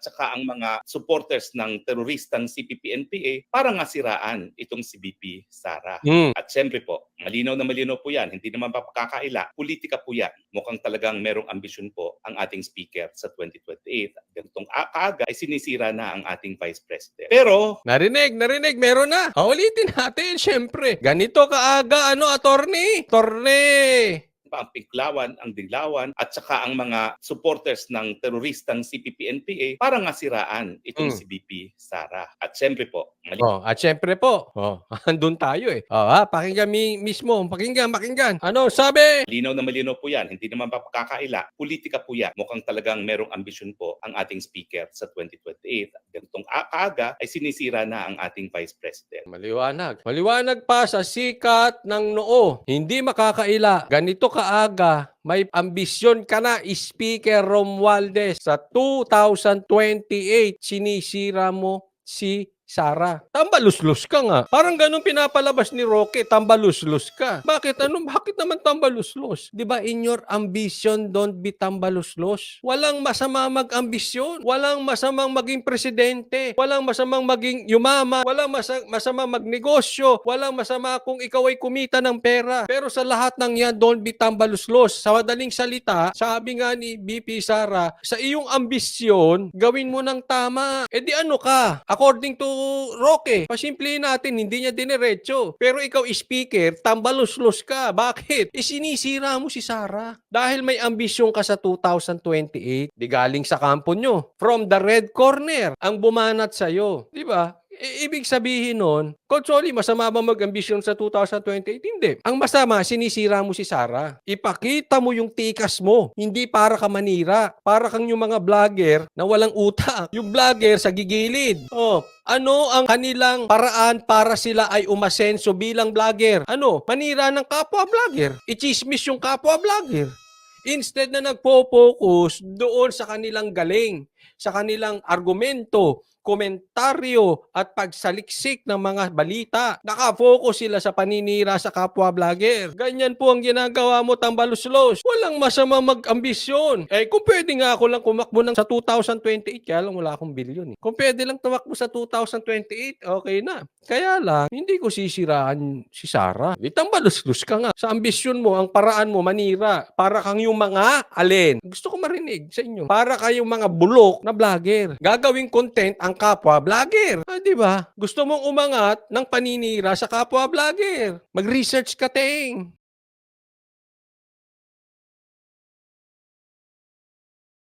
saka ang mga supporters ng teroristang CPP-NPA para nga siraan itong si VP Sara. At siyempre po, malinaw na malinaw po yan, hindi naman papakakaila, politika po yan. Mukhang talagang merong ambisyon po ang ating speaker sa 2028. Ganitong kaaga ay sinisira na ang ating Vice President. Pero Narinig, meron na. Ulitin natin, syempre. Ganito kaaga, attorney? ang Pinklawan, ang Dilawan, at saka ang mga supporters ng teroristang CPP-NPA para nga siraan itong si VP Sara. At siyempre po, at syempre po, andun tayo eh. Pakinggan mismo, pakinggan. Ano sabi? malinaw na malinaw po yan, hindi naman papakakaila, politika po yan. Mukhang talagang merong ambisyon po ang ating speaker sa 2028. Ganitong kaaga ay sinisira na ang ating Vice President. Maliwanag pa sa sikat ng noo. Hindi makakaila. Ganito kaaga, may ambisyon ka na, Speaker Romualdez. Sa 2028, sinisira mo si Sara. Tambaluslos ka nga. Parang ganun pinapalabas ni Roque, tambaluslos ka. Bakit naman tambaluslos? Di ba, in your ambition, don't be tambaluslos. Walang masama mag-ambisyon. Walang masamang maging presidente. Walang masamang maging yumaman. Walang masamang magnegosyo. Walang masama kung ikaw ay kumita ng pera. Pero sa lahat ng yan, don't be tambaluslos. Sa madaling salita, sabi nga ni VP Sara, sa iyong ambisyon, gawin mo ng tama. E di ano ka? According to Roque, pasimplihin natin, hindi niya dinerecho. Pero ikaw, speaker, tambaluslos ka. Bakit? Sinisira mo si Sara. Dahil may ambisyon ka sa 2028, di galing sa kampo nyo. From the red corner, ang bumanat sa'yo. Di ba? Ibig sabihin nun, Coach, masama ba mag-ambisyon sa 2028? Hindi. Ang masama, sinisira mo si Sara. Ipakita mo yung tikas mo. Hindi para ka manira. Para kang yung mga vlogger na walang utak. Yung vlogger sa gigilid. Ano ang kanilang paraan para sila ay umasenso bilang vlogger? Manira ng kapwa vlogger. I-chismis yung kapwa vlogger. Instead na nagpo-focus doon sa kanilang galing, sa kanilang argumento, komentaryo at pagsaliksik ng mga balita. Nakafocus sila sa paninira sa kapwa vlogger. Ganyan po ang ginagawa mo, tambaluslos. Walang masama mag-ambisyon. Kung pwede nga ako lang kumakbo sa 2028, kaya lang wala akong bilyon. Kung pwede lang tumakbo sa 2028, okay na. Kaya lang, hindi ko sisiraan si Sara. Tambaluslos ka nga. Sa ambisyon mo, ang paraan mo, manira. Para kang yung mga alin. Gusto ko marinig sa inyo. Para kayong mga bulok na vlogger. Gagawing content ang kapwa vlogger. Di ba? Gusto mong umangat ng paninira sa kapwa vlogger. Mag-research ka, ting.